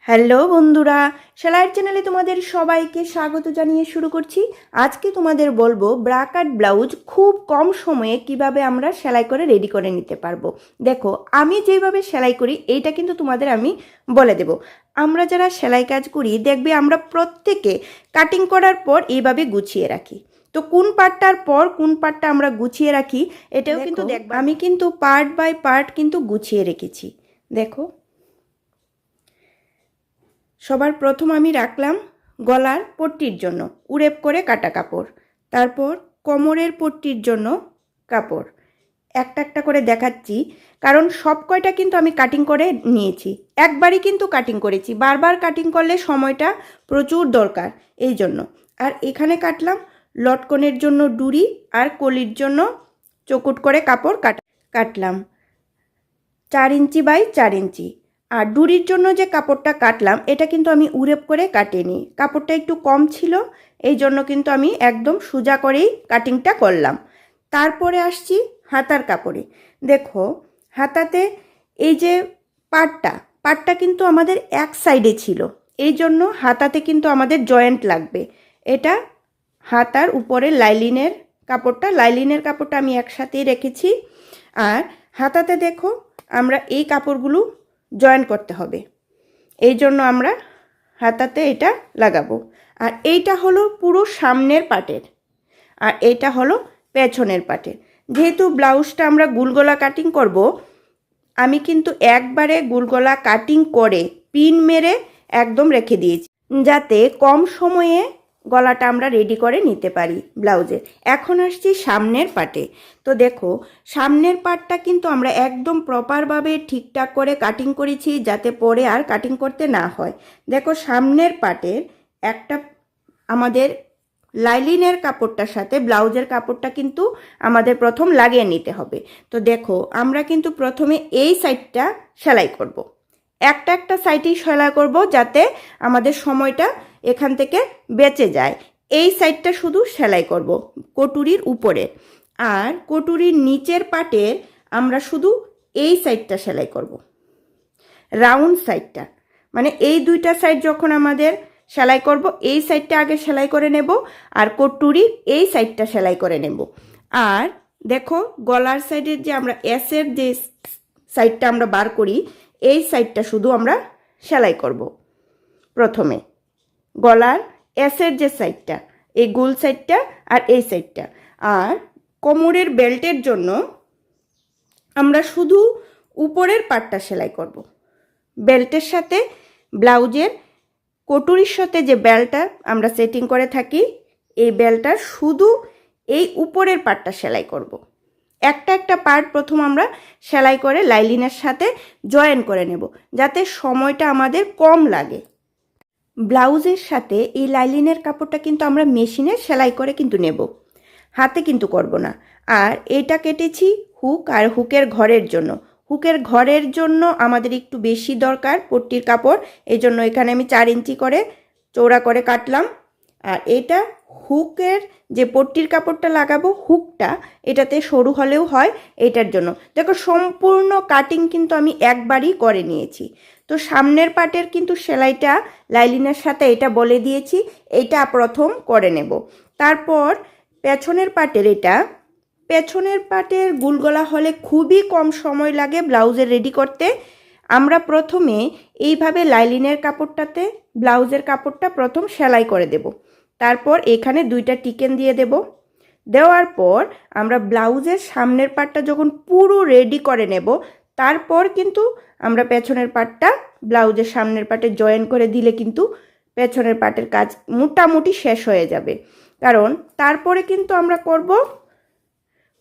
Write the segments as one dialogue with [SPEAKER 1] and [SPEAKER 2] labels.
[SPEAKER 1] Hello বন্ধুরা, সেলাইয়ের চ্যানেলে তোমাদের সবাইকে স্বাগত জানিয়ে শুরু করছি। আজকে তোমাদের বলবো ব্রা কাট ব্লাউজ খুব কম সময়ে কিভাবে আমরা সেলাই করে রেডি করে নিতে পারবো। দেখো, আমি যেভাবে সেলাই করি এইটা কিন্তু তোমাদের আমি বলে দেব। আমরা যারা সেলাই কাজ করি দেখবে আমরা প্রত্যেকে কাটিং করার পর এইভাবে গুছিয়ে রাখি। তো কোন পার্টটার পর কোন পার্টটা আমরা গুছিয়ে রাখি এটাও কিন্তু দেখবে। আমি কিন্তু পার্ট বাই পার্ট কিন্তু গুছিয়ে রেখেছি। দেখো, সবার প্রথম আমি রাখলাম গলার পট্টির জন্য উড়েপ করে কাটা কাপড়, তারপর কোমরের পট্টির জন্য কাপড়। একটা একটা করে দেখাচ্ছি, কারণ সব কয়টা কিন্তু আমি কাটিং করে নিয়েছি, একবারই কিন্তু কাটিং করেছি, বারবার কাটিং করলে সময়টা প্রচুর দরকার এই জন্য। আর এখানে কাটলাম লটকনের জন্য ডুরি আর কলির জন্য চকুট করে কাপড় কাটলাম 4 ইঞ্চি বাই 4 ইঞ্চি। আর ডুরির জন্য যে কাপড়টা কাটলাম এটা কিন্তু আমি উড়েপ করে কাটিনি, কাপড়টা একটু কম ছিল, এই জন্য কিন্তু আমি একদম সোজা করেই কাটিংটা করলাম। তারপরে আসছি হাতার কাপড়ে। দেখো, হাতাতে এই যে পাটটা কিন্তু আমাদের এক সাইডে ছিল, এই জন্য হাতাতে কিন্তু আমাদের জয়েন্ট লাগবে। এটা হাতার উপরে লাইলিনের কাপড়টা আমি একসাথেই রেখেছি। আর হাতাতে দেখো আমরা এই কাপড়গুলো জয়েন করতে হবে, এই জন্য আমরা হাতাতে এটা লাগাবো। আর এইটা হলো পুরো সামনের পাটের, আর এইটা হলো পেছনের পাটের। যেহেতু ব্লাউজটা আমরা গুলগলা কাটিং করব, আমি কিন্তু একবারে গুলগলা কাটিং করে পিন মেরে একদম রেখে দিয়েছি, যাতে কম সময়ে গলাটা আমরা রেডি করে নিতে পারি ব্লাউজের। এখন আসছি সামনের পাটে। তো দেখো, সামনের পাটটা কিন্তু আমরা একদম প্রপারভাবে ঠিকঠাক করে কাটিং করেছি, যাতে পরে আর কাটিং করতে না হয়। দেখো, সামনের পাটের একটা আমাদের লাইলিনের কাপড়টার সাথে ব্লাউজের কাপড়টা কিন্তু আমাদের প্রথম লাগিয়ে নিতে হবে। তো দেখো, আমরা কিন্তু প্রথমে এই সাইডটা সেলাই করব, একটা সাইডেই সেলাই করব, যাতে আমাদের সময়টা এখান থেকে বেঁচে যায়। এই সাইডটা শুধু সেলাই করব কটুরির উপরে, আর কটুরির নিচের পাটের আমরা শুধু এই সাইডটা সেলাই করব, রাউন্ড সাইডটা। মানে এই দুইটা সাইড যখন আমাদের সেলাই করব, এই সাইডটা আগে সেলাই করে নেব, আর কটুরির এই সাইডটা সেলাই করে নেব। আর দেখো, গলার সাইডের যে আমরা এসের যে সাইডটা আমরা বার করি, এই সাইডটা শুধু আমরা সেলাই করব প্রথমে, গলার এসের যে সাইডটা, এই গোল সাইডটা আর এই সাইডটা। আর কোমরের বেল্টের জন্য আমরা শুধু উপরের পাটটা সেলাই করব। বেল্টের সাথে ব্লাউজের কটুরির সাথে যে বেল্টটা আমরা সেটিং করে থাকি, এই বেল্টটার শুধু এই উপরের পাটটা সেলাই করব। একটা পার্ট প্রথম আমরা সেলাই করে লাইলিনের সাথে জয়েন করে নেব, যাতে সময়টা আমাদের কম লাগে। ব্লাউজের সাথে এই লাইলিনের কাপড়টা কিন্তু আমরা মেশিনে সেলাই করে কিন্তু নেব, হাতে কিন্তু করব না। আর এটা কেটেছি হুক আর হুকের ঘরের জন্য আমাদের একটু বেশি দরকার পট্টির কাপড়, এই জন্য এখানে আমি 4 ইঞ্চি করে চৌড়া করে কাটলাম। আর এটা হুকের যে পট্টির কাপড়টা লাগাবো, হুকটা এটাতে সরু হলেও হয়, এটার জন্য। দেখো, সম্পূর্ণ কাটিং কিন্তু আমি একবারই করে নিয়েছি। তো সামনের পাটের কিন্তু সেলাইটা লাইলিনের সাথে এটা বলে দিয়েছি, এটা প্রথম করে নেব। তারপর পেছনের পাটের গুলগলা হলে খুবই কম সময় লাগে ব্লাউজের রেডি করতে। আমরা প্রথমে এইভাবে লাইলিনের কাপড়টাতে ব্লাউজের কাপড়টা প্রথম সেলাই করে দেব, তারপর এখানে 2টা টিকেন দিয়ে দেব। দেওয়ার পর আমরা ব্লাউজের সামনের পাটটা যখন পুরো রেডি করে নেব, তারপর কিন্তু আমরা পেছনের পাটটা ব্লাউজের সামনের পাটে জয়েন করে দিলে কিন্তু পেছনের পাটের কাজ মোটামুটি শেষ হয়ে যাবে। কারণ তারপরে কিন্তু আমরা করব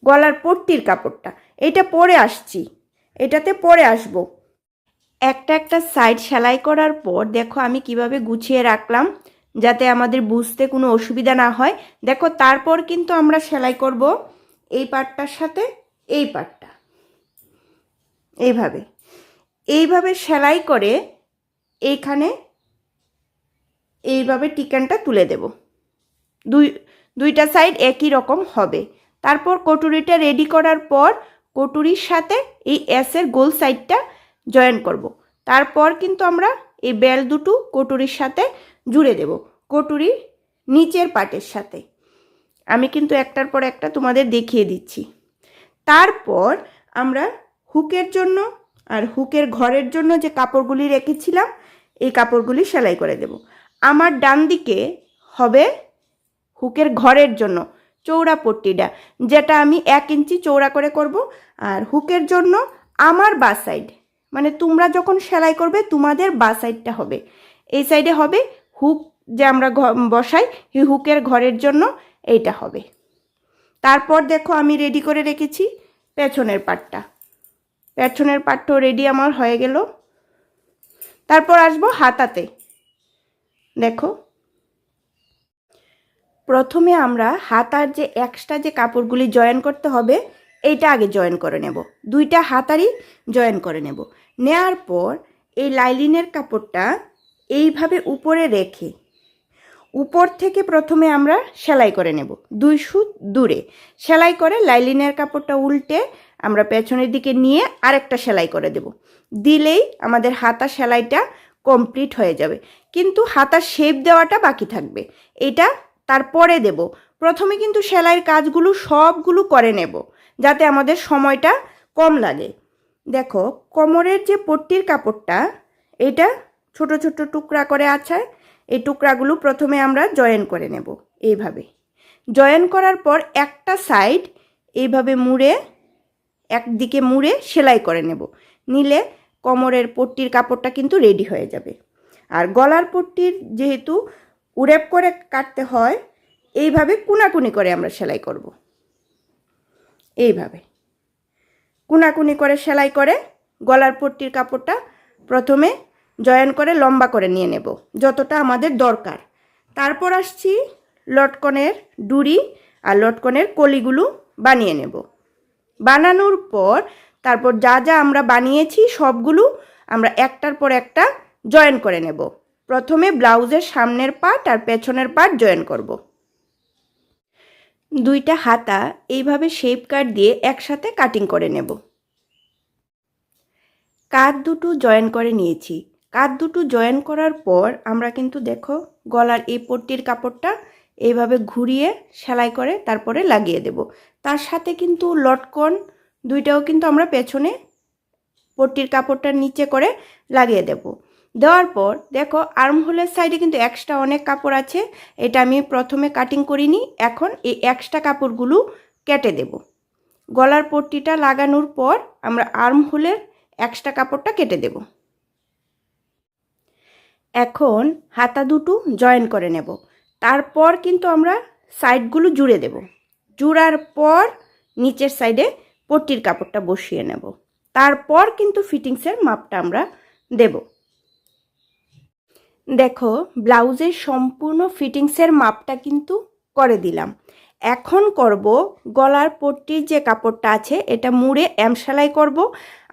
[SPEAKER 1] গলার পট্টির কাপড়টা, এটা পরে আসছি, এটাতে পরে আসব। একটা সাইড সেলাই করার পর দেখো আমি কিভাবে গুছিয়ে রাখলাম, যাতে আমাদের বুঝতে কোনো অসুবিধা না হয়। দেখো, তারপর কিন্তু আমরা সেলাই করব এই পাটটার সাথে এই পাটটা, এইভাবে সেলাই করে এইখানে এইভাবে টিকানটা তুলে দেব। দুইটা সাইড একই রকম হবে। তারপর কটুরিটা রেডি করার পর কটুরির সাথে এই এসের গোল সাইডটা জয়েন করব। তারপর কিন্তু আমরা এই বেল দুটো কটুরির সাথে জুড়ে দেব, কটুরির নিচের পাটের সাথে। আমি কিন্তু একটার পর একটা তোমাদের দেখিয়ে দিচ্ছি। তারপর আমরা হুকের জন্য আর হুকের ঘরের জন্য যে কাপড়গুলি রেখেছিলাম এই কাপড়গুলি সেলাই করে দেব। আমার ডান দিকে হবে হুকের ঘরের জন্য চৌড়া পট্টিটা, যেটা আমি 1 ইঞ্চি চৌড়া করে করব। আর হুকের জন্য আমার বা সাইড, মানে তোমরা যখন সেলাই করবে তোমাদের বা সাইডটা হবে, এই সাইডে হবে হুক যে আমরা বসাই, এই হুকের ঘরের জন্য এইটা হবে। তারপর দেখো আমি রেডি করে রেখেছি পেছনের পাটটা, পেছনের পাটটাও রেডি আমার হয়ে গেল। তারপর আসবো হাতাতে। দেখো প্রথমে আমরা হাতার যে এক্সট্রা যে কাপড়গুলি জয়েন করতে হবে এইটা আগে জয়েন করে নেব, দুইটা হাতারই জয়েন করে নেব। নেওয়ার পর এই লাইলিনের কাপড়টা এইভাবে উপরে রেখে উপর থেকে প্রথমে আমরা সেলাই করে নেব 2 সুত দূরে। সেলাই করে লাইলিনের কাপড়টা উল্টে আমরা পেছনের দিকে নিয়ে আরেকটা সেলাই করে দেব, দিলেই আমাদের হাতা সেলাইটা কমপ্লিট হয়ে যাবে। কিন্তু হাতার শেপ দেওয়াটা বাকি থাকবে, এটা তারপরে দেব। প্রথমে কিন্তু সেলাইয়ের কাজগুলো সবগুলো করে নেব যাতে আমাদের সময়টা কম লাগে। দেখো কোমরের যে পট্টির কাপড়টা এটা ছোট ছোট টুকরা করে আছে, এই টুকরাগুলো প্রথমে আমরা জয়েন করে নেব। এইভাবে জয়েন করার পর একটা সাইড এইভাবে মুড়ে একদিকে মুড়ে সেলাই করে নেব, নিলে কোমরের পট্টির কাপড়টা কিন্তু রেডি হয়ে যাবে। আর গলার পট্টির যেহেতু উড়েপ করে কাটতে হয়, এইভাবে কুনাকুনি করে আমরা সেলাই করব। এইভাবে কুনাকুনি করে সেলাই করে গলার পট্টির কাপড়টা প্রথমে জয়েন করে লম্বা করে নিয়ে নেব যতটা আমাদের দরকার। তারপর আসছি লটকনের ডুরি আর লটকনের কলিগুলো বানিয়ে নেব। বানানোর পর তারপর যা যা আমরা বানিয়েছি সবগুলো আমরা একটার পর একটা জয়েন করে নেব। প্রথমে ব্লাউজের সামনের পার্ট আর পেছনের পার্ট জয়েন করব। দুইটা হাতা এইভাবে শেপ কাট দিয়ে একসাথে কাটিং করে নেব। কাঁধ দুটো জয়েন করে নিয়েছি। কাঁধ দুটো জয়েন করার পর আমরা কিন্তু দেখো গলার এই পট্টির কাপড়টা এইভাবে ঘুরিয়ে সেলাই করে তারপরে লাগিয়ে দেব। তার সাথে কিন্তু লটকন দুইটাও কিন্তু আমরা পেছনে পট্টির কাপড়টার নিচে করে লাগিয়ে দেব। দেওয়ার পর দেখো আর্মহোলের সাইডে কিন্তু এক্সট্রা অনেক কাপড় আছে, এটা আমি প্রথমে কাটিং করিনি, এখন এই এক্সট্রা কাপড়গুলো কেটে দেব। গলার পট্টিটা লাগানোর পর আমরা আর্মহোলের এক্সট্রা কাপড়টা কেটে দেব। এখন হাতা দুটো জয়েন করে নেব। তারপর কিন্তু আমরা সাইডগুলো জুড়ে দেব। জুড়ার পর নিচের সাইডে পট্টির কাপড়টা বসিয়ে নেব। তারপর কিন্তু ফিটিংসের মাপটা আমরা দেব। দেখো ব্লাউজের সম্পূর্ণ ফিটিংসের মাপটা কিন্তু করে দিলাম। এখন করব গলার পট্টির যে কাপড়টা আছে এটা মুড়ে এম সেলাই করব,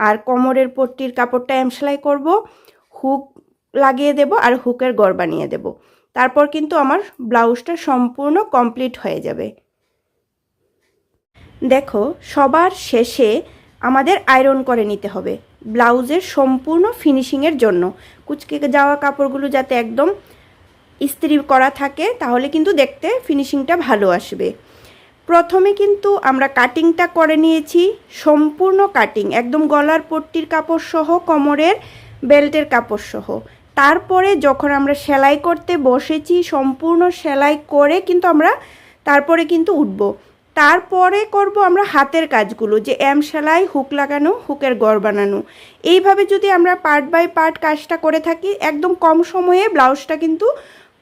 [SPEAKER 1] আর কোমরের পট্টির কাপড়টা এম সেলাই করব, হুক লাগিয়ে দেব আর হুকের গড় বানিয়ে দেব। তারপর কিন্তু আমার ব্লাউজটা সম্পূর্ণ কমপ্লিট হয়ে যাবে। দেখো সবার শেষে আমাদের আয়রন করে নিতে হবে ব্লাউজের সম্পূর্ণ ফিনিশিংয়ের জন্য। কুচকে যাওয়া কাপড়গুলো যাতে একদম ইস্ত্রি করা থাকে, তাহলে কিন্তু দেখতে ফিনিশিংটা ভালো আসবে। প্রথমে কিন্তু আমরা কাটিংটা করে নিয়েছি, সম্পূর্ণ কাটিং একদম গলার পট্টির কাপড় সহ কোমরের বেল্টের কাপড় সহ। তারপরে যখন আমরা সেলাই করতে বসেছি সম্পূর্ণ সেলাই করে কিন্তু আমরা তারপরে কিন্তু উঠব। তারপরে করব আমরা হাতের কাজগুলো, যে এম সেলাই, হুক লাগানো, হুকের গড় বানানো। এইভাবে যদি আমরা পার্ট বাই পার্ট কাজটা করে থাকি একদম কম সময়ে ব্লাউজটা কিন্তু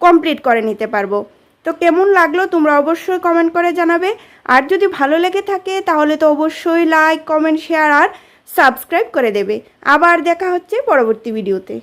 [SPEAKER 1] কমপ্লিট করে নিতে পারবো। তো কেমন লাগলো তোমরা অবশ্যই কমেন্ট করে জানাবে। আর যদি ভালো লেগে থাকে তাহলে তো অবশ্যই লাইক, কমেন্ট, শেয়ার আর সাবস্ক্রাইব করে দেবে। আবার দেখা হচ্ছে পরবর্তী ভিডিওতে।